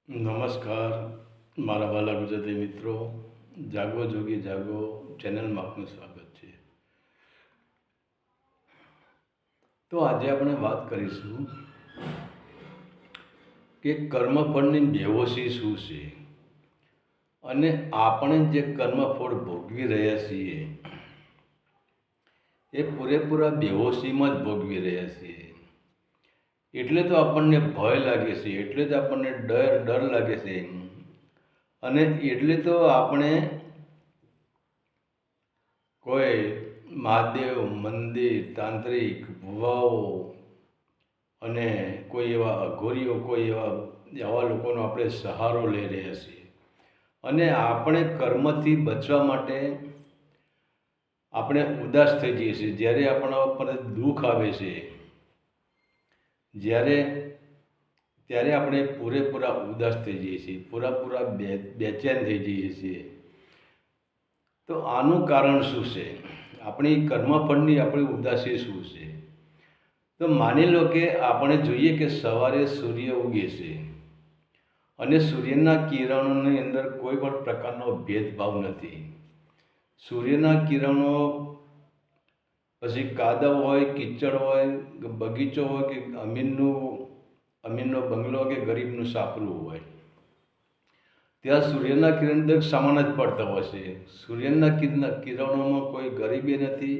નમસ્કાર મારા વાલા ગુજરાતી મિત્રો. જાગો જોગી જાગો ચેનલમાં આપનું સ્વાગત છે. તો આજે આપણે વાત કરીશું કે કર્મફળની બેહોશી શું છે અને આપણે જે કર્મફળ ભોગવી રહ્યા છીએ એ પૂરેપૂરા બેહોશીમાં જ ભોગવી રહ્યા છીએ. એટલે તો આપણને ભય લાગે છે, એટલે જ આપણને ડર લાગે છે, અને એટલે તો આપણે કોઈ મહાદેવ મંદિર, તાંત્રિક, ભુવાઓ અને કોઈ એવા અઘોરીઓ, કોઈ એવા લોકોનો આપણે સહારો લઈ રહ્યા છીએ. અને આપણે કર્મથી બચવા માટે આપણે ઉદાસ થઈ જઈએ છીએ. જ્યારે આપણા ઉપર દુઃખ આવે છે, ત્યારે આપણે પૂરેપૂરા ઉદાસ થઈ જઈએ છીએ, પૂરેપૂરા બેચેન થઈ જઈએ છીએ. તો આનું કારણ શું છે? આપણી કર્મફળની આપણી ઉદાસી શું છે? તો માની લો કે આપણે જોઈએ કે સવારે સૂર્ય ઉગે છે અને સૂર્યના કિરણોની અંદર કોઈ પણ પ્રકારનો ભેદભાવ નથી. સૂર્યના કિરણો પછી કાદવ હોય, કીચડ હોય, બગીચો હોય કે અમીરનો બંગલો કે ગરીબનું સાપરું હોય, ત્યાં સૂર્યના કિરણ દરેક સમાન જ પડતા હોય છે. સૂર્યના કિરણોમાં કોઈ ગરીબી નથી,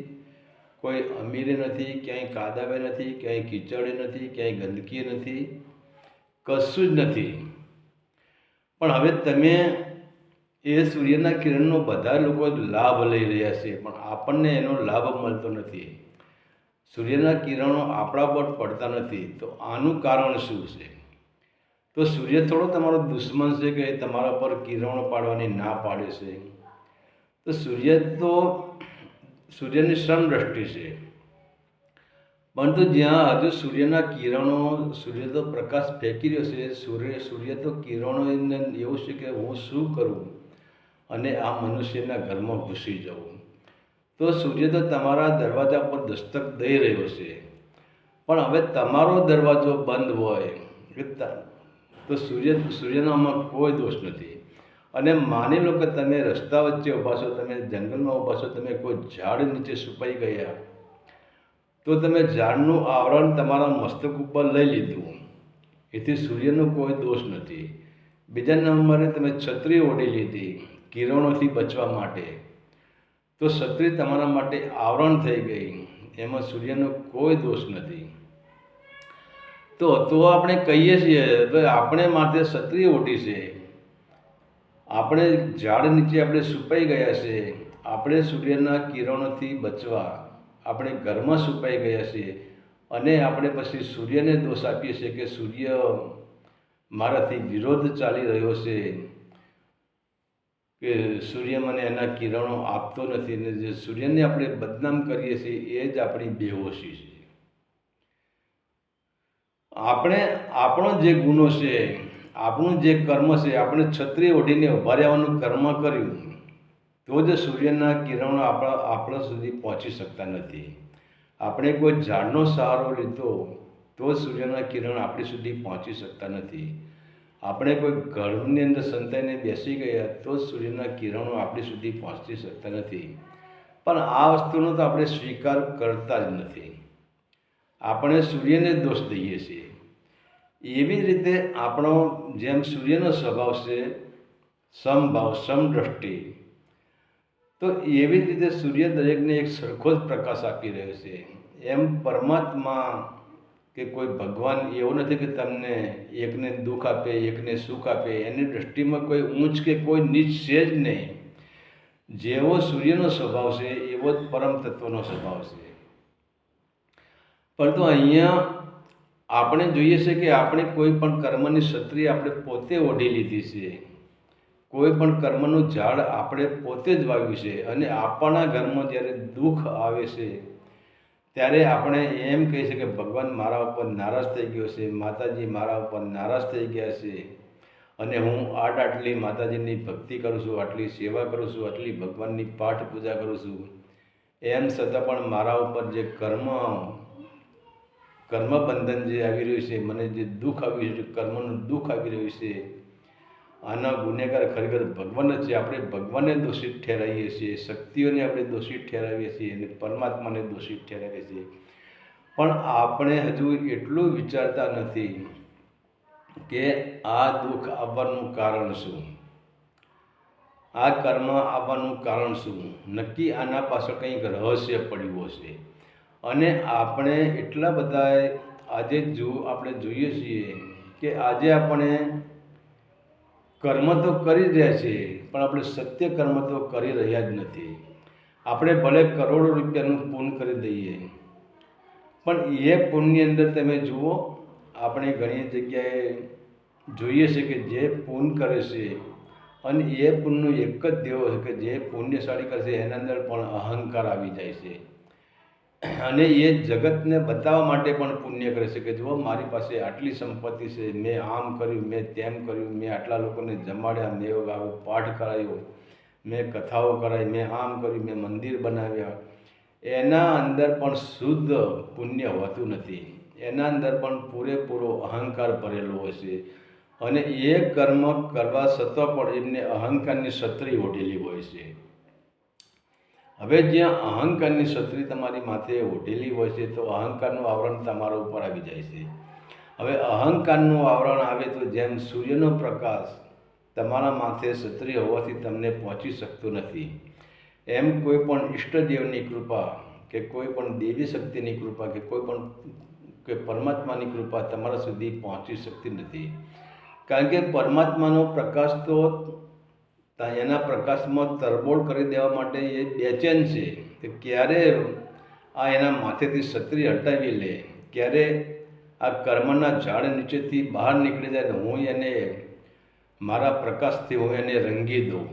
કોઈ અમીરે નથી, ક્યાંય કાદવે નથી, ક્યાંય કીચડે નથી, ક્યાંય ગંદકી નથી, કશું જ નથી. પણ હવે તમે એ સૂર્યના કિરણનો બધા લોકો લાભ લઈ રહ્યા છે, પણ આપણને એનો લાભ મળતો નથી. સૂર્યના કિરણો આપણા પર પડતા નથી. તો આનું કારણ શું છે? તો સૂર્ય થોડો તમારો દુશ્મન છે કે તમારા પર કિરણો પાડવાની ના પાડે છે. તો સૂર્યની સમદ્રષ્ટિ છે, પરંતુ જ્યાં હજુ સૂર્યના કિરણો, સૂર્ય તો પ્રકાશ ફેંકી રહ્યો છે, સૂર્ય તો કિરણો એવું છે કે હું શું કરું અને આ મનુષ્યના ઘરમાં ઘૂસી જાઉં. તો સૂર્ય તો તમારા દરવાજા પર દસ્તક દઈ રહ્યો છે, પણ હવે તમારો દરવાજો બંધ હોય તો સૂર્યનામાં કોઈ દોષ નથી. અને માની લો કે તમે રસ્તા વચ્ચે ઊભા છો, તમે જંગલમાં ઊભા છો, તમે કોઈ ઝાડ નીચે છુપાઈ ગયા, તો તમે ઝાડનું આવરણ તમારા મસ્તક ઉપર લઈ લીધું, એથી સૂર્યનો કોઈ દોષ નથી. બીજા નંબરે તમે છત્રી ઓઢી લીધી કિરણોથી બચવા માટે, તો છત્રી તમારા માટે આવરણ થઈ ગઈ, એમાં સૂર્યનો કોઈ દોષ નથી. તો આપણે કહીએ છીએ તો આપણે માટે છત્રી ઓઢી છે, આપણે ઝાડ નીચે આપણે છુપાઈ ગયા છે, આપણે સૂર્યના કિરણોથી બચવા આપણે ઘરમાં છુપાઈ ગયા છીએ, અને આપણે પછી સૂર્યને દોષ આપીએ છીએ કે સૂર્ય મારાથી વિરોધ ચાલી રહ્યો છે, કે સૂર્ય મને એના કિરણો આપતો નથી. ને જે સૂર્યને આપણે બદનામ કરીએ છીએ એ જ આપણી બેહોશી છે. આપણો જે ગુનો છે, આપણું જે કર્મ છે, આપણે છત્રી ઓઢીને ઉભા રહેવાનું કર્મ કર્યું, તો જ સૂર્યના કિરણો આપણા સુધી પહોંચી શકતા નથી. આપણે કોઈ ઝાડનો સહારો લીધો તો સૂર્યના કિરણ આપણી સુધી પહોંચી શકતા નથી. આપણે કોઈ ઘરની અંદર સંતાઈને બેસી ગયા તો સૂર્યના કિરણો આપણી સુધી પહોંચી શકતા નથી. પણ આ વસ્તુનો તો આપણે સ્વીકાર કરતા જ નથી. આપણે સૂર્યને દોષ દઈએ છીએ. એવી જ રીતે આપણો જેમ સૂર્યનો સ્વભાવ છે સમભાવ, સમદ્રષ્ટિ, તો એવી જ રીતે સૂર્ય દરેકને એક સરખો જ પ્રકાશ આપી રહ્યો છે. એમ પરમાત્મા કે કોઈ ભગવાન એવું નથી કે તમને એકને દુઃખ આપે, એકને સુખ આપે. એની દૃષ્ટિમાં કોઈ ઊંચ કે કોઈ નીચ છે જ નહીં. જેવો સૂર્યનો સ્વભાવ છે એવો જ પરમ તત્વનો સ્વભાવ છે. પરંતુ અહીંયા આપણે જોઈએ છે કે આપણે કોઈ પણ કર્મની છત્રી આપણે પોતે ઓઢી લીધી છે, કોઈ પણ કર્મનું ઝાડ આપણે પોતે જ વાવ્યું છે, અને આપણા ઘરમાં જ્યારે દુઃખ આવે છે ત્યારે આપણે એમ કહીએ છીએ કે ભગવાન મારા ઉપર નારાજ થઈ ગયો છે, માતાજી મારા ઉપર નારાજ થઈ ગયા છે, અને હું આટલી માતાજીની ભક્તિ કરું છું, આટલી સેવા કરું છું, આટલી ભગવાનની પાઠ પૂજા કરું છું, એમ છતાં પણ મારા ઉપર જે કર્મબંધન જે આવી રહ્યું છે, મને જે દુઃખ આવ્યું છે, કર્મનું દુઃખ આવી રહ્યું છે, આના ગુનેગાર ખરેખર ભગવાન જ છે. આપણે ભગવાનને દોષિત ઠેરાવીએ છીએ, શક્તિઓને આપણે દોષિત ઠેરાવીએ છીએ અને પરમાત્માને દોષિત ઠેરાવીએ છીએ. પણ આપણે હજુ એટલું વિચારતા નથી કે આ દુઃખ આવવાનું કારણ શું, આ કર્મ આવવાનું કારણ શું. નક્કી આના પાછળ કંઈક રહસ્ય પડ્યું હશે. અને આપણે એટલા બધા આજે આપણે જોઈએ છીએ કે આજે આપણે કર્મ તો કરી રહ્યા છીએ, પણ આપણે સત્ય કર્મ તો કરી રહ્યા જ નથી. આપણે ભલે કરોડો રૂપિયાનું પુણ્ય કરી દઈએ, પણ એ પુણ્યની અંદર તમે જુઓ, આપણે ઘણી જગ્યાએ જોઈએ છે કે જે પુણ્ય કરે છે અને એ પુણ્યનો એક જ દેવો છે કે જે પુણ્યશાળી કરે છે એના અંદર પણ અહંકાર આવી જાય છે. અને એ જગતને બતાવવા માટે પણ પુણ્ય કરે છે કે જુઓ મારી પાસે આટલી સંપત્તિ છે, મેં આમ કર્યું, મેં તેમ કર્યું, મેં આટલા લોકોને જમાડ્યા, મેં આવો પાઠ કરાયો, મેં કથાઓ કરાવી, મેં આમ કર્યું, મેં મંદિર બનાવ્યા. એના અંદર પણ શુદ્ધ પુણ્ય હોતું નથી. એના અંદર પણ પૂરેપૂરો અહંકાર ભરેલો હોય છે. અને એ કર્મ કરવા છતાં પણ એમને અહંકારની છત્રી ઓઢેલી હોય છે. હવે જ્યાં અહંકારની છત્રી તમારી માથે ઓઢેલી હોય છે તો અહંકારનું આવરણ તમારા ઉપર આવી જાય છે. હવે અહંકારનું આવરણ આવે તો જેમ સૂર્યનો પ્રકાશ તમારા માથે છત્રી હોવાથી તમને પહોંચી શકતો નથી, એમ કોઈ પણ ઈષ્ટદેવની કૃપા કે કોઈ પણ દેવી શક્તિની કૃપા કે કોઈ પણ કે પરમાત્માની કૃપા તમારા સુધી પહોંચી શકતી નથી. કારણ કે પરમાત્માનો પ્રકાશ તો એના પ્રકાશમાં તરબોળ કરી દેવા માટે એ બેચેન છે કે ક્યારે આ એના માથેથી છત્રી હટાવી લે, ક્યારે આ કર્મના ઝાડ નીચેથી બહાર નીકળી જાય ને હું એને મારા પ્રકાશથી હું એને રંગી દઉં.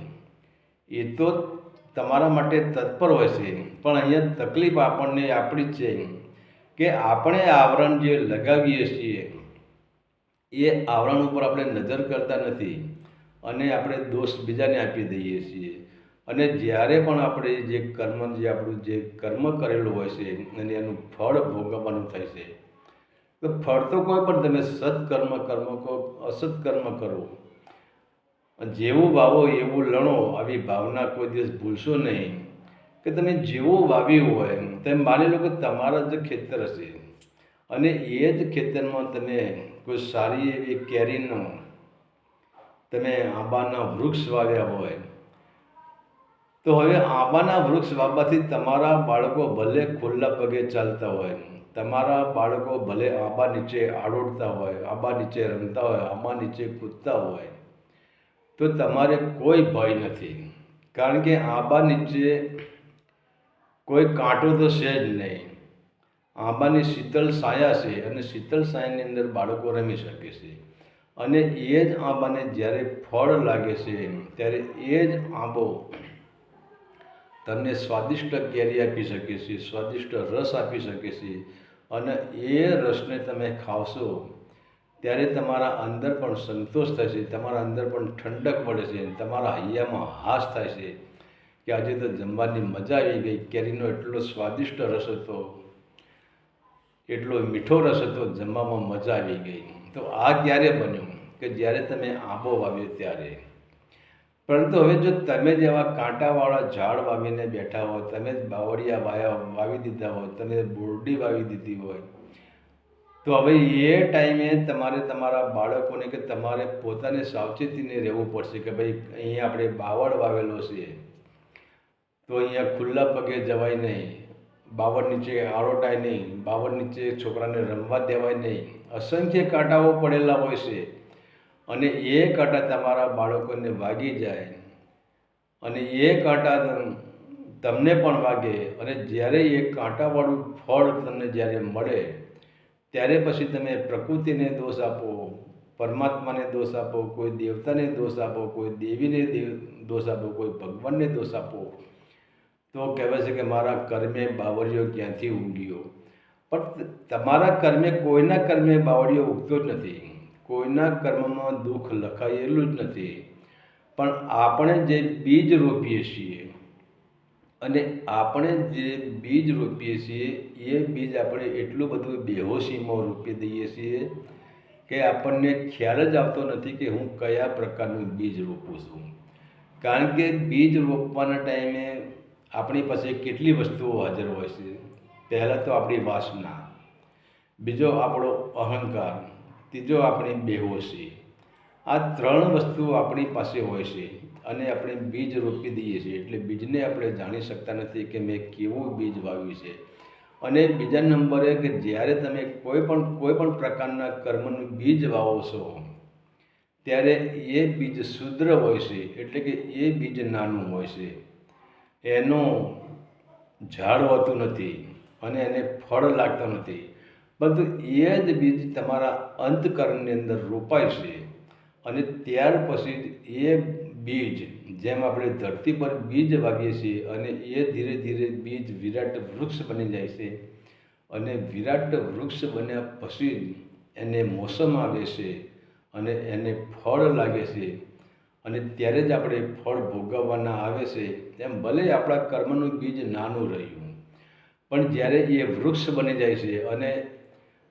એ તો તમારા માટે તત્પર હોય છે, પણ અહીંયા તકલીફ આપણને આપણી જ છે કે આપણે આવરણ જે લગાવીએ છીએ એ આવરણ ઉપર આપણે નજર કરતા નથી અને આપણે દોષ બીજાને આપી દઈએ છીએ. અને જ્યારે પણ આપણે જે આપણું જે કર્મ કરેલું હોય છે અને એનું ફળ ભોગવવાનું થાય છે, તો ફળ તો કોઈ પણ તમે સત્કર્મ કહો, અસત્કર્મ કરો, જેવું વાવો એવું લણો, આવી ભાવના કોઈ દિવસ ભૂલશો નહીં. કે તમે જેવું વાવ્યું હોય, તમે માની લો કે તમારા જ ખેતર હશે અને એ જ ખેતરમાં તમે કોઈ સારી એવી કેરીનો તમે આંબાના વૃક્ષ વાવ્યા હોય, તો હવે આંબાના વૃક્ષ વાવવાથી તમારા બાળકો ભલે ખુલ્લા પગે ચાલતા હોય, તમારા બાળકો ભલે આંબા નીચે આડોડતા હોય, આંબા નીચે રમતા હોય, આંબા નીચે કૂદતા હોય, તો તમારે કોઈ ભય નથી. કારણ કે આંબા નીચે કોઈ કાંટો તો છે જ નહીં. આંબાની શીતળ છાયા છે અને શીતળ છાયાની અંદર બાળકો રમી શકે છે. અને એ જ આંબાને જ્યારે ફળ લાગે છે ત્યારે એ જ આંબો તમને સ્વાદિષ્ટ કેરી આપી શકે છે, સ્વાદિષ્ટ રસ આપી શકે છે. અને એ રસને તમે ખાવશો ત્યારે તમારા અંદર પણ સંતોષ થાય છે, તમારા અંદર પણ ઠંડક પડે છે, તમારા હૈયામાં હાશ થાય છે કે આજે તો જમવાની મજા આવી ગઈ. કેરીનો એટલો સ્વાદિષ્ટ રસ હતો, એટલો મીઠો રસ હતો, જમવામાં મજા આવી ગઈ. તો આ ક્યારે બન્યું કે જ્યારે તમે આંબો વાવ્યો ત્યારે. પરંતુ હવે જો તમે જ એવા કાંટાવાળા ઝાડ વાવીને બેઠા હો, તમે જ બાવળિયા વાવી દીધા હોય, તમે બોરડી વાવી દીધી હોય, તો હવે એ ટાઈમે તમારે તમારા બાળકોને કે તમારે પોતાને સાવચેતીને રહેવું પડશે કે ભાઈ અહીંયા આપણે બાવળ વાવેલો છે તો અહીંયા ખુલ્લા પગે જવાય નહીં, બાવળ નીચે આરોટાય નહીં, બાવળ નીચે છોકરાને રમવા દેવાય નહીં. અસંખ્ય કાંટાઓ પડેલા હોય છે અને એ કાંટા તમારા બાળકોને વાગી જાય અને એ કાંટા તમને પણ વાગે અને જ્યારે એ કાંટાવાળું ફળ તમને જ્યારે મળે ત્યારે પછી તમે પ્રકૃતિને દોષ આપો, પરમાત્માને દોષ આપો, કોઈ દેવતાને દોષ આપો, કોઈ દેવીને દોષ આપો, કોઈ ભગવાનને દોષ આપો, તો કહેવાય છે કે મારા કર્મે બાવળિયો ક્યાંથી ઊંઘ્યો. પણ તમારા કર્મે કોઈના કર્મે બાવળિયો ઉગતો જ નથી, કોઈના કર્મમાં દુઃખ લખાયેલું જ નથી. પણ આપણે જે બીજ રોપીએ છીએ અને આપણે જે બીજ રોપીએ છીએ એ બીજ આપણે એટલું બધું બેહોશીમાં રોપી દઈએ છીએ કે આપણને ખ્યાલ જ આવતો નથી કે હું કયા પ્રકારનું બીજ રોપું છું. કારણ કે બીજ રોપવાના ટાઈમે આપણી પાસે કેટલી વસ્તુઓ હાજર હોય છે. પહેલાં તો આપણી વાસના, બીજો આપણો અહંકાર, ત્રીજો આપણી બેહોશી. આ 3 વસ્તુઓ આપણી પાસે હોય છે અને આપણે બીજ રોપી દઈએ છીએ. એટલે બીજને આપણે જાણી શકતા નથી કે મેં કેવું બીજ વાવ્યું છે. અને બીજા નંબરે કે જ્યારે તમે કોઈ પણ પ્રકારના કર્મનું બીજ વાવો છો ત્યારે એ બીજ શુદ્ર હોય છે, એટલે કે એ બીજ નાનું હોય છે, એનું ઝાડ હોતું નથી અને એને ફળ લાગતો નથી. પરંતુ એ જ બીજ તમારા અંતકરણની અંદર રોપાય છે અને ત્યાર પછી એ બીજ, જેમ આપણે ધરતી પર બીજ વાવીએ છીએ અને એ ધીરે ધીરે બીજ વિરાટ વૃક્ષ બની જાય છે અને વિરાટ વૃક્ષ બન્યા પછી એને મોસમ આવે છે અને એને ફળ લાગે છે અને ત્યારે જ આપણે ફળ ભોગવવાના આવે છે. એમ ભલે આપણા કર્મનું બીજ નાનું રહ્યું, પણ જ્યારે એ વૃક્ષ બની જાય છે અને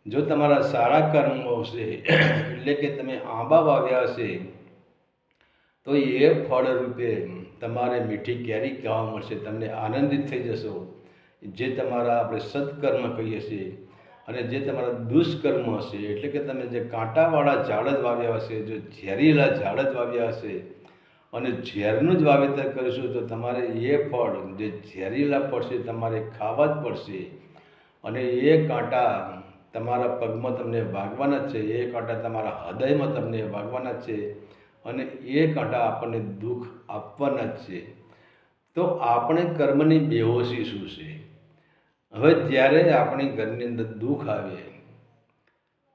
જો તમારા સારા કર્મો છે, એટલે કે તમે આંબા વાવ્યા હશે, તો એ ફળ રૂપે તમારે મીઠી કેરી ખાવા મળશે, તમને આનંદિત થઈ જશો. જે તમારા આપણે સત્કર્મ કહીએ છીએ અને જે તમારા દુષ્કર્મ હશે, એટલે કે તમે જે કાંટાવાળા ઝાડ જ વાવ્યા હશે, જો ઝેરીલા ઝાડ જ વાવ્યા હશે અને ઝેરનું જ વાવેતર કરીશું, તો તમારે એ ફળ, જે ઝેરીલા ફળ છે, તમારે ખાવા જ પડશે. અને એ કાંટા તમારા પગમાં તમને વાગવાના જ છે, એ કાંટા તમારા હૃદયમાં તમને વાગવાના જ છે અને એ કાંટા આપણને દુઃખ આપવાના જ છે. તો આપણે કર્મની બેહોશી શું છે? હવે જ્યારે આપણી ઘરની અંદર દુઃખ આવે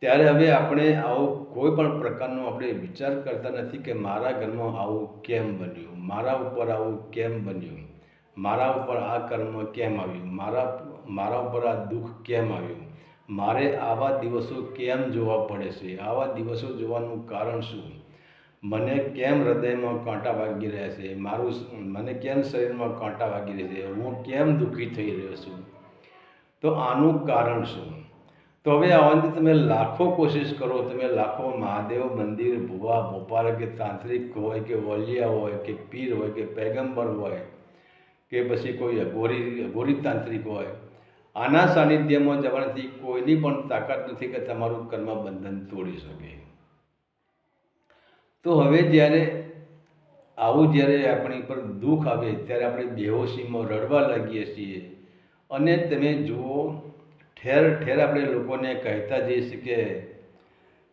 ત્યારે હવે આપણે આવો કોઈ પણ પ્રકારનો આપણે વિચાર કરતા નથી કે મારા ઘરમાં આવું કેમ બન્યું, મારા ઉપર આવું કેમ બન્યું, મારા ઉપર આ કર્મ કેમ આવ્યું, મારા ઉપર આ દુઃખ કેમ આવ્યું, મારે આવા દિવસો કેમ જોવા પડે છે, આવા દિવસો જોવાનું કારણ શું, મને કેમ હૃદયમાં કાંટા વાગી રહ્યા છે, મને કેમ શરીરમાં કાંટા વાગી રહ્યા છે, હું કેમ દુઃખી થઈ રહ્યો છું, તો આનું કારણ શું? તો હવે આવવાની તમે લાખો કોશિશ કરો, તમે લાખો મહાદેવ મંદિર, ભુવા ભોપાલ કે તાંત્રિક હોય કે વલિયા હોય કે પીર હોય કે પૈગંબર હોય કે પછી કોઈ અઘોરી તાંત્રિક હોય, આના સાનિધ્યમાં જવાથી કોઈની પણ તાકાત નથી કે તમારું કર્મ બંધન તોડી શકે. તો હવે જ્યારે આપણી પર દુઃખ આવે ત્યારે આપણે બેહોશીમાં રડવા લાગીએ છીએ. અને તમે જુઓ, ઠેર ઠેર આપણે લોકોને કહેતા જઈએ છીએ કે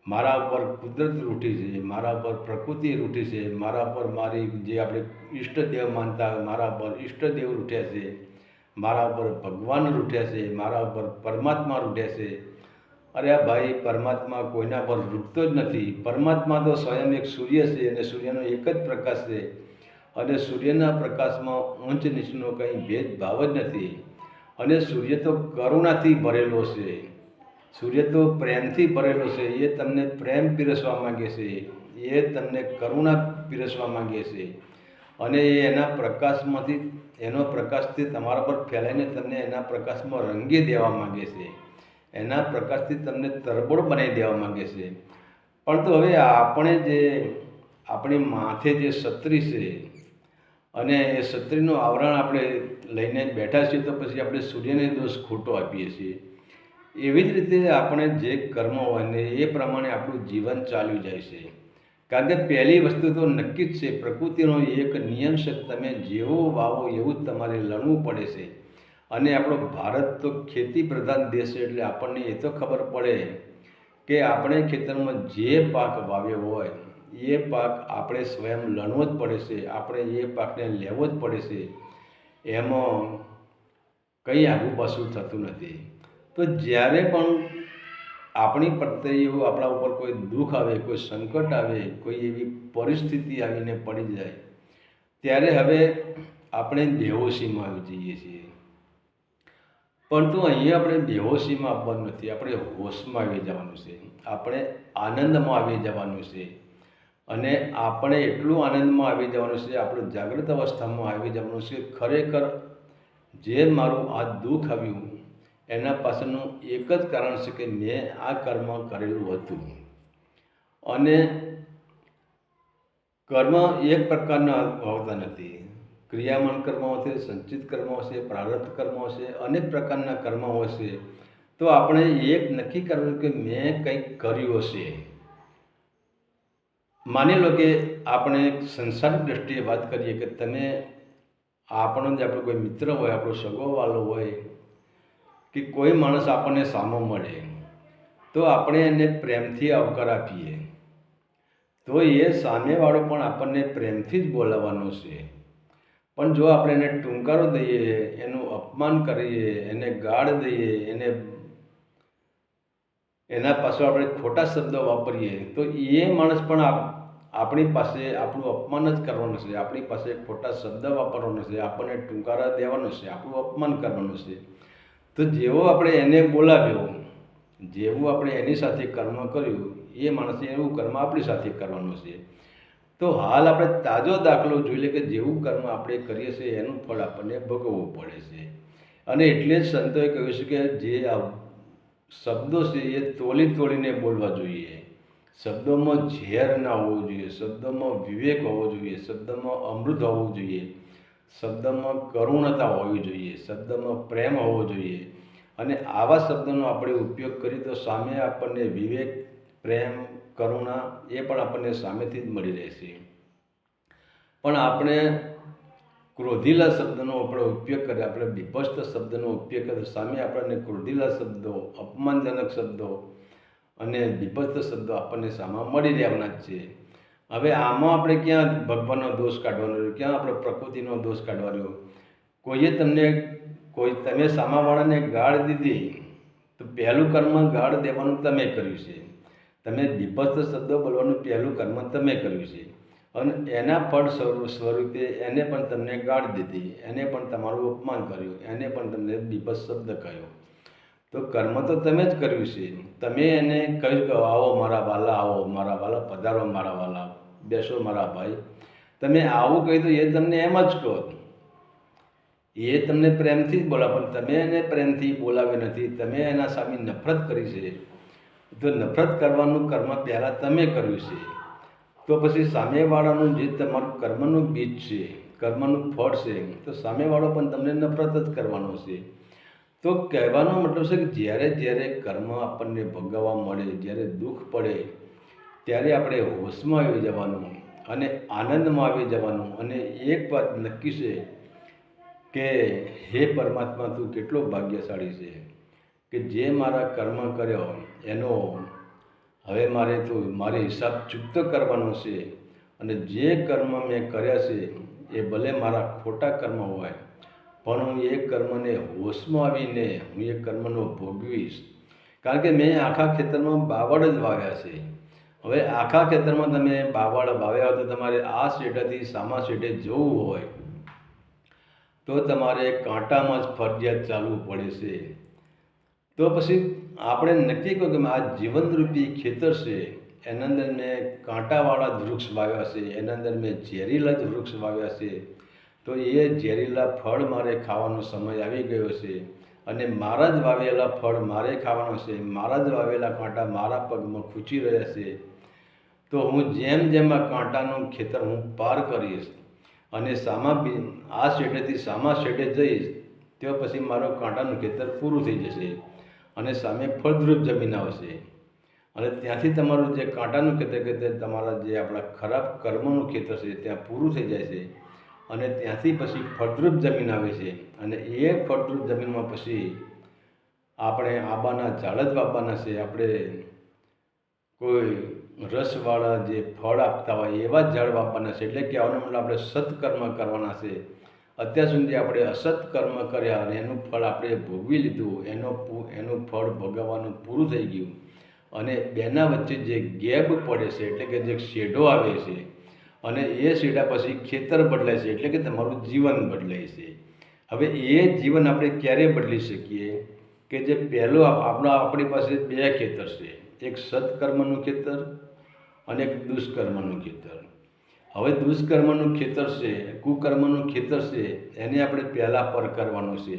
મારા ઉપર કુદરત રૂઠી છે, મારા ઉપર પ્રકૃતિ રૂઠી છે, મારા ઉપર મારી જે આપણે ઈષ્ટદેવ માનતા હોય, મારા ઉપર ઈષ્ટદેવ રૂઠ્યા છે, મારા ઉપર ભગવાન રૂઠ્યા છે, મારા ઉપર પરમાત્મા રૂઠ્યા છે. અરે આ ભાઈ, પરમાત્મા કોઈના પર રૂઠતો જ નથી. પરમાત્મા તો સ્વયં એક સૂર્ય છે અને સૂર્યનો એક જ પ્રકાશ છે અને સૂર્યના પ્રકાશમાં ઊંચ નીચનો કંઈ ભેદભાવ જ નથી. અને સૂર્ય તો કરુણાથી ભરેલો છે, સૂર્ય તો પ્રેમથી ભરેલો છે. એ તમને પ્રેમ પીરસવા માગે છે, એ તમને કરુણા પીરસવા માગે છે અને એ એના પ્રકાશથી તમારા પર ફેલાઈને તમને એના પ્રકાશમાં રંગી દેવા માગે છે, એના પ્રકાશથી તમને તરબોળ બનાવી દેવા માગે છે. પણ તો હવે આપણી માથે જે છત્રી છે અને એ છત્રીનું આવરણ આપણે લઈને બેઠા છીએ, તો પછી આપણે સૂર્યને દોષ ખોટો આપીએ છીએ. એવી જ રીતે આપણે જે કર્મ હોય ને એ પ્રમાણે આપણું જીવન ચાલ્યું જાય છે. કારણ કે પહેલી વસ્તુ તો નક્કી જ છે, પ્રકૃતિનો એક નિયમ છે, તમે જેવું વાવો એવું જ તમારે લણવું પડે છે. અને આપણો ભારત તો ખેતી પ્રધાન દેશ છે, એટલે આપણને એ તો ખબર પડે કે આપણે ખેતરમાં જે પાક વાવ્યો હોય એ પાક આપણે સ્વયં લણવો જ પડે છે, આપણે એ પાકને લેવો જ પડે છે. એમાં કંઈ આગું પાછું થતું નથી. તો જ્યારે પણ આપણી પ્રત્યે એવું આપણા ઉપર કોઈ દુઃખ આવે, કોઈ સંકટ આવે, કોઈ એવી પરિસ્થિતિ આવીને પડી જાય, ત્યારે હવે આપણે બેહોશીમાં આવી જઈએ છીએ. પરંતુ અહીંયા આપણે બેહોશીમાં આવવાનું નથી, આપણે હોશમાં આવી જવાનું છે, આપણે આનંદમાં આવી જવાનું છે. અને આપણે એટલું આનંદમાં આવી જવાનું છે, આપણે જાગૃત અવસ્થામાં આવી જવાનું છે. ખરેખર જે મારું આ દુઃખ આવ્યું એના પાછળનું એક જ કારણ છે કે મેં આ કર્મ કરેલું હતું. અને કર્મ એક પ્રકારના હોતા નથી. ક્રિયામાન કર્મ હશે, સંચિત કર્મ હશે, પ્રારબ્ધ કર્મ હશે, અનેક પ્રકારના કર્મ હશે. તો આપણે એક નક્કી કરવું કે મેં કંઈક કર્યું હશે. માની લો કે આપણે સંસારિક દ્રષ્ટિએ વાત કરીએ કે તમે આપણો જે આપણો કોઈ મિત્ર હોય, આપણો સગોવાલો હોય કે કોઈ માણસ આપણને સામો મળે તો આપણે એને પ્રેમથી આવકાર આપીએ તો એ સામેવાળો પણ આપણને પ્રેમથી જ બોલાવવાનો છે. પણ જો આપણે એને ટૂંકારો દઈએ, એનું અપમાન કરીએ, એને ગાળ દઈએ, એના પાછળ આપણે ખોટા શબ્દો વાપરીએ તો એ માણસ પણ આપણી પાસે આપણું અપમાન જ કરવાનું છે, આપણી પાસે ખોટા શબ્દ વાપરવાનો છે, આપણને ટૂંકારા દેવાનો છે, આપણું અપમાન કરવાનું છે. તો જેવો આપણે એને બોલાવ્યો, જેવું આપણે એની સાથે કર્મ કર્યું, એ માણસે એવું કર્મ આપણી સાથે કરવાનું છે. તો હાલ આપણે તાજો દાખલો જોઈ લે કે જેવું કર્મ આપણે કરીએ છીએ એનું ફળ આપણને ભોગવવું પડે છે. અને એટલે જ સંતોએ કહ્યું છે કે જે શબ્દો છે એ તોલીને બોલવા જોઈએ. શબ્દોમાં ઝેર ના હોવું જોઈએ, શબ્દોમાં વિવેક હોવો જોઈએ, શબ્દમાં અમૃત હોવું જોઈએ, શબ્દમાં કરુણતા હોવી જોઈએ, શબ્દમાં પ્રેમ હોવો જોઈએ. અને આવા શબ્દોનો આપણે ઉપયોગ કરીએ તો સામે આપણને વિવેક, પ્રેમ, કરુણા એ પણ આપણને સામેથી જ મળી રહેશે. પણ આપણે ક્રોધીલા શબ્દનો આપણે ઉપયોગ કરીએ, આપણે વિભસ્ત શબ્દનો ઉપયોગ કરીએ, સામે આપણને ક્રોધીલા શબ્દો, અપમાનજનક શબ્દો અને વિભસ્ત શબ્દો આપણને સામા મળી રહેવાના જ છે. હવે આમાં આપણે ક્યાં ભગવાનનો દોષ કાઢવાનો રહ્યો, ક્યાં આપણે પ્રકૃતિનો દોષ કાઢવાનો? તમે સામાવાળાને ગાળ દીધી તો પહેલું કર્મ ગાળ દેવાનું તમે કર્યું છે. તમે વિભસ્ત શબ્દો બોલવાનું પહેલું કર્મ તમે કર્યું છે. અને એના ફળ સ્વરૂપે એને પણ તમને ગાળ દીધી, એને પણ તમારું અપમાન કર્યું, એને પણ તમને વિભસ્ત શબ્દ કહ્યો. તો કર્મ તો તમે જ કર્યું છે. તમે એને કહ્યું કે આવો મારા વાલા, આવો મારા વાલા, પધારો મારા વાલા, બેસો મારા ભાઈ. તમે આવું કહ્યું તો એ તમને એમ જ કહો, એ તમને પ્રેમથી જ બોલાવે, પણ તમે એને પ્રેમથી બોલાવે નથી, તમે એના સામે નફરત કરી છે. તો નફરત કરવાનું કર્મ પહેલાં તમે કર્યું છે. તો પછી સામેવાળાનું જે તમારું કર્મનું બીજ છે, કર્મનું ફળ છે, તો સામેવાળો પણ તમને નફરત જ કરવાનો છે. તો કહેવાનો મતલબ છે કે જ્યારે કર્મ આપણને ભોગવવા મળે, જ્યારે દુઃખ પડે ત્યારે આપણે હોશમાં આવી જવાનું અને આનંદમાં આવી જવાનું. અને એક વાત નક્કી છે કે હે પરમાત્મા, તું કેટલો ભાગ્યશાળી છે કે જે મારા કર્મ કર્યો એનો હવે મારે હિસાબ ચૂકતો કરવાનો છે. અને જે કર્મ મેં કર્યા છે એ ભલે મારા ખોટા કર્મ હોય, પણ હું એ કર્મને હોશમાં આવીને હું એ કર્મનો ભોગવીશ. કારણ કે મેં આખા ખેતરમાં બાવળ જ વાવ્યા છે. હવે આખા ખેતરમાં તમે બાવળ વાવ્યા હોય તો તમારે આ શેઢેથી સામા શેઢે જવું હોય તો તમારે કાંટામાં જ ફરજિયાત ચાલવું પડે છે. તો પછી આપણે નક્કી કહ્યું કે આ જીવનરૂપી ખેતર છે, એના અંદર મેં કાંટાવાળા જ વૃક્ષ વાવ્યા છે, એના અંદર મેં ઝેરીલા જ વૃક્ષ વાવ્યા છે. તો એ ઝેરીલા ફળ મારે ખાવાનો સમય આવી ગયો છે. અને મારા જ વાવેલા ફળ મારે ખાવાનો છે, મારા જ વાવેલા કાંટા મારા પગમાં ખૂંચી રહ્યા છે. તો હું જેમ આ કાંટાનું ખેતર હું પાર કરીશ અને આ શેઢેથી સામા શેઢે જઈશ, તો પછી મારું કાંટાનું ખેતર પૂરું થઈ જશે અને સામે ફળદ્રુપ જમીન આવશે. અને ત્યાંથી તમારું જે કાંટાનું ખેતર તમારા જે આપણા ખરાબ કર્મનું ખેતર છે ત્યાં પૂરું થઈ જાય છે. અને ત્યાંથી પછી ફળદ્રુપ જમીન આવે છે. અને એ ફળદ્રુપ જમીનમાં પછી આપણે આંબાના ઝાડ જ વાવવાના છે. આપણે કોઈ રસવાળા જે ફળ આપતા હોય એવા જ ઝાડ વાવવાના છે. એટલે કહેવાનો મતલબ આપણે સત્કર્મ કરવાના છે. અત્યાર સુધી આપણે અસત કર્મ કર્યા અને એનું ફળ આપણે ભોગવી લીધું, એનું ફળ ભોગવવાનું પૂરું થઈ ગયું. અને બેના વચ્ચે જે ગેપ પડે છે, એટલે કે જે શેઢો આવે છે, અને એ શેઢા પછી ખેતર બદલાય છે, એટલે કે તમારું જીવન બદલાય છે. હવે એ જીવન આપણે ક્યારે બદલી શકીએ કે જે પહેલું આપણી પાસે બે ખેતર છે, એક સત્કર્મનું ખેતર અને એક દુષ્કર્મનું ખેતર. હવે દુષ્કર્મનું ખેતર છે, કુકર્મનું ખેતર છે, એને આપણે પહેલાં પર કરવાનું છે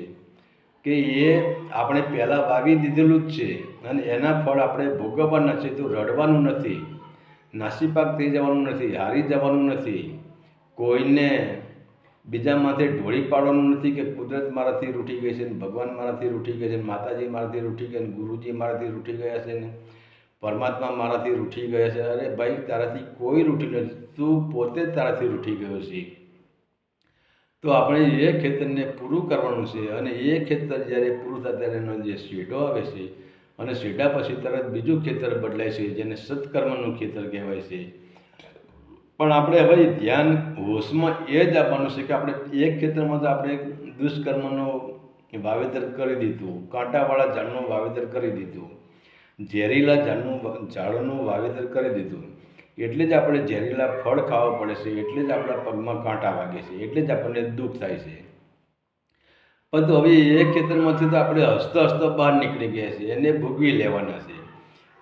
કે એ આપણે પહેલાં વાવી દીધેલું જ છે અને એના ફળ આપણે ભોગવવાના છે. તો રડવાનું નથી, નાસીપાક થઈ જવાનું નથી, હારી જવાનું નથી, કોઈને બીજા માથે ઢોળી પાડવાનું નથી કે કુદરત મારાથી રૂઠી ગઈ છે ને, ભગવાન મારાથી રૂઠી ગઈ છે ને, માતાજી મારાથી રૂઠી ગઈ ને, ગુરુજી મારાથી રૂઠી ગયા છે ને, પરમાત્મા મારાથી રૂઠી ગયા છે. અરે ભાઈ, તારાથી કોઈ રૂઠી નથી, તું પોતે જ તારાથી રૂઠી ગયો છે. તો આપણે એ ખેતરને પૂરું કરવાનું છે, અને એ ખેતર જ્યારે પૂરું થાય ત્યારે એનો જે શેઢો આવે છે, અને શેઢા પછી તરત બીજું ખેતર બદલાય છે, જેને સત્કર્મનું ખેતર કહેવાય છે. પણ આપણે હવે ધ્યાન હોશમાં એ જ આપવાનું છે કે આપણે એક ખેતરમાં તો આપણે દુષ્કર્મનું વાવેતર કરી દીધું, કાંટાવાળા ઝાડનું વાવેતર કરી દીધું, ઝેરીલા ઝાડનું વાવેતર કરી દીધું, એટલે જ આપણે ઝેરીલા ફળ ખાવા પડે છે, એટલે જ આપણા પગમાં કાંટા વાગે છે, એટલે જ આપણને દુઃખ થાય છે. પરંતુ હવે એ ખેતરમાંથી તો આપણે હસતો હસતો બહાર નીકળી ગયા છે, એને ભોગવી લેવાના છે,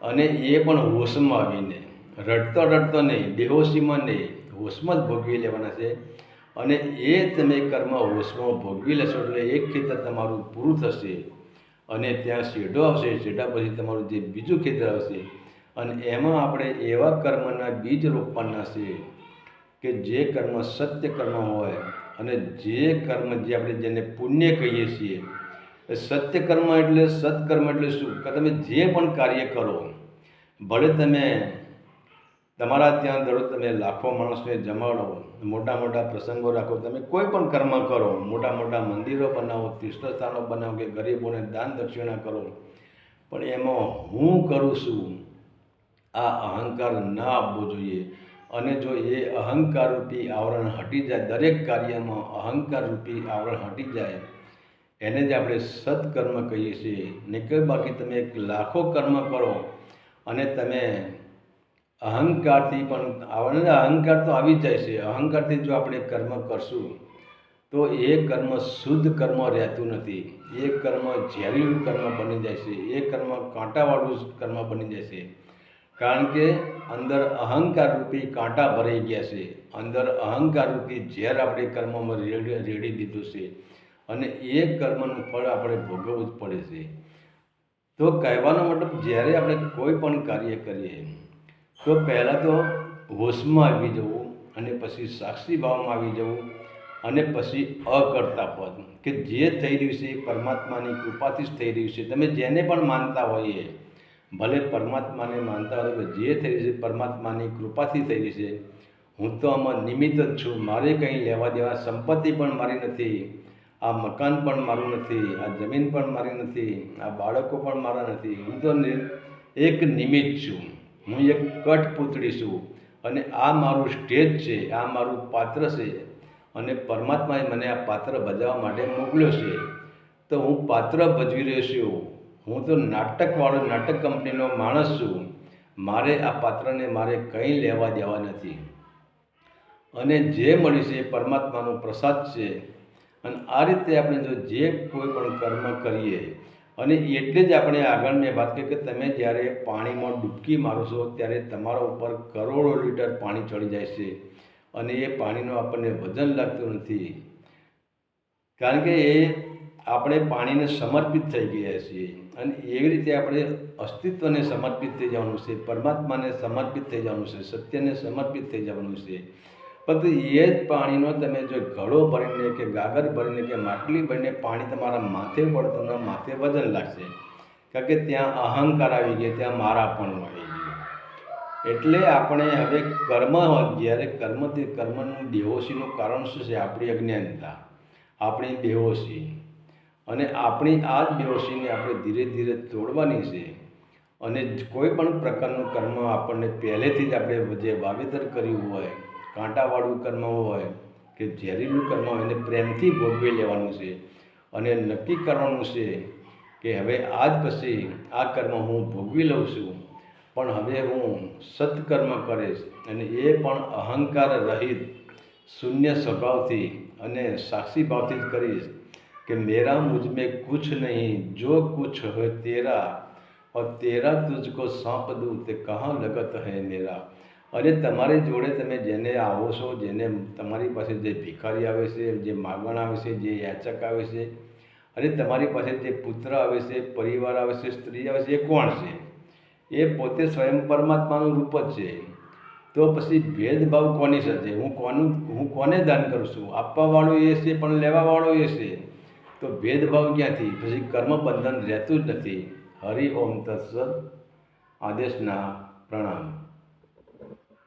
અને એ પણ હોશમાં આવીને, રડતો રડતો નહીં, બેહોશીમાં નહીં, હોશમાં જ ભોગવી લેવાના છે. અને એ તમે કર્મ હોશમાં ભોગવી લેશો એટલે એક ખેતર તમારું પૂરું થશે, અને ત્યાં શેઢો આવશે, શેઢા પછી તમારું જે બીજું ખેતર આવશે, અને એમાં આપણે એવા કર્મના બીજ રોપવાના છે કે જે કર્મ સત્ય કર્મ હોય, અને જે કર્મ જે આપણે જેને પુણ્ય કહીએ છીએ. સત્ય કર્મ એટલે સત્કર્મ એટલે શું કે તમે જે પણ કાર્ય કરો, ભલે તમે તમારા ત્યાં દરરોજ તમે લાખો માણસને જમાડો, મોટા મોટા પ્રસંગો રાખો, તમે કોઈ પણ કર્મ કરો, મોટા મોટા મંદિરો બનાવો, તીર્થસ્થાનો બનાવો, કે ગરીબોને દાન દક્ષિણા કરો, પણ એમાં હું કરું છું આ અહંકાર ના આપવો જોઈએ. અને જો એ અહંકારરૂપી આવરણ હટી જાય, દરેક કાર્યમાં અહંકારરૂપી આવરણ હટી જાય, એને જ આપણે સત્કર્મ કહીએ છીએ. નહીં કે બાકી તમે લાખો કર્મ કરો અને તમે અહંકારથી પણ આવરણ, અહંકાર તો આવી જ જાય છે. અહંકારથી જો આપણે કર્મ કરશું તો એ કર્મ શુદ્ધ કર્મ રહેતું નથી, એ કર્મ ઝેરીલું કર્મ બની જાય છે, એ કર્મ કાંટાવાળું કર્મ બની જાય છે. કારણ કે અંદર અહંકારરૂપી કાંટા ભરાઈ ગયા છે, અંદર અહંકારરૂપી ઝેર આપણે કર્મમાં રેડી દીધું છે, અને એ કર્મનું ફળ આપણે ભોગવવું જ પડે છે. તો કહેવાનો મતલબ, જ્યારે આપણે કોઈ પણ કાર્ય કરીએ તો પહેલાં તો હોશમાં આવી જવું, અને પછી સાક્ષી ભાવમાં આવી જવું, અને પછી અકર્તા પદ, કે જે થઈ રહ્યું છે એ પરમાત્માની કૃપાથી જ થઈ રહ્યું છે. તમે જેને પણ માનતા હોઈએ, ભલે પરમાત્માને માનતા હોય કે જે થઈ રહ્યું છે પરમાત્માની કૃપાથી થઈ રહ્યું છે. હું તો આમાં નિમિત્ત જ છું, મારે કંઈ લેવા દેવા, સંપત્તિ પણ મારી નથી, આ મકાન પણ મારું નથી, આ જમીન પણ મારી નથી, આ બાળકો પણ મારા નથી. હું તો એક નિમિત્ત છું, હું એક કઠપૂતળી છું, અને આ મારું સ્ટેજ છે, આ મારું પાત્ર છે, અને પરમાત્માએ મને આ પાત્ર ભજવવા માટે મોકલ્યો છે. તો હું પાત્ર ભજવી રહ્યો છું, હું તો નાટકવાળો, નાટક કંપનીનો માણસ છું. મારે આ પાત્રને મારે કંઈ લેવા દેવા નથી, અને જે મળ્યું છે એ પરમાત્માનો પ્રસાદ છે. અને આ રીતે આપણે જો જે કોઈ પણ કર્મ કરીએ, અને એટલે જ આપણે આગળ મેં વાત કરી કે તમે જ્યારે પાણીમાં ડૂબકી મારો છો ત્યારે તમારા ઉપર કરોડો લીટર પાણી ચડી જાય છે, અને એ પાણીનું આપણને વજન લાગતું નથી, કારણ કે એ આપણે પાણીને સમર્પિત થઈ ગયા છીએ. અને એવી રીતે આપણે અસ્તિત્વને સમર્પિત થઈ જવાનું છે, પરમાત્માને સમર્પિત થઈ જવાનું છે, સત્યને સમર્પિત થઈ જવાનું છે. પરંતુ એ જ પાણીનો તમે જો ઘડો ભરીને કે ગાગર ભરીને કે માટલી ભરીને પાણી તમારા માથે પડતો, માથે વજન લાગશે, કારણ કે ત્યાં અહંકાર આવી ગયા, ત્યાં મારાપણું આવી ગયું. એટલે આપણે હવે કર્મ, જ્યારે કર્મનું બેહોશીનું કારણ શું છે? આપણી અજ્ઞાનતા, આપણી બેહોશી. અને આપણી આ જ બેહોશીને આપણે ધીરે ધીરે તોડવાની છે. અને કોઈ પણ પ્રકારનું કર્મ આપણને પહેલેથી જ આપણે જે વાવેતર કર્યું હોય, કાંટાવાળું કર્મ હોય કે ઝેરીલું કર્મ હોય, એને પ્રેમથી ભોગવી લેવાનું છે, અને નક્કી કરવાનું છે કે હવે આજ પછી આ કર્મ હું ભોગવી લઉં છું, પણ હવે હું સત્કર્મ કરીશ, અને એ પણ અહંકાર રહિત શૂન્ય સ્વભાવથી અને સાક્ષી ભાવથી જ કરીશ કે મેરા મુझ में कुछ नहीं, जो कुछ है तेरा, और तेरा तुझको सौंप दूँ ते कहाँ लगत है मेरा. અને તમારી જોડે તમે જેને આવો છો, જેને તમારી પાસે જે ભિખારી આવે છે, જે માગણ આવે છે, જે યાચક આવે છે, અને તમારી પાસે જે પુત્ર આવે છે, પરિવાર આવે છે, સ્ત્રી આવે છે, એ કોણ છે? એ પોતે સ્વયં પરમાત્માનું રૂપ જ છે. તો પછી ભેદભાવ કોની સાથે? હું કોને દાન કરું છું? આપવાવાળો એ છે પણ લેવાવાળો એ છે. તો ભેદભાવ ક્યાંથી? પછી કર્મ બંધન રહેતું જ નથી. હરિ ઓમ તત્સત. આદેશના પ્રણામ.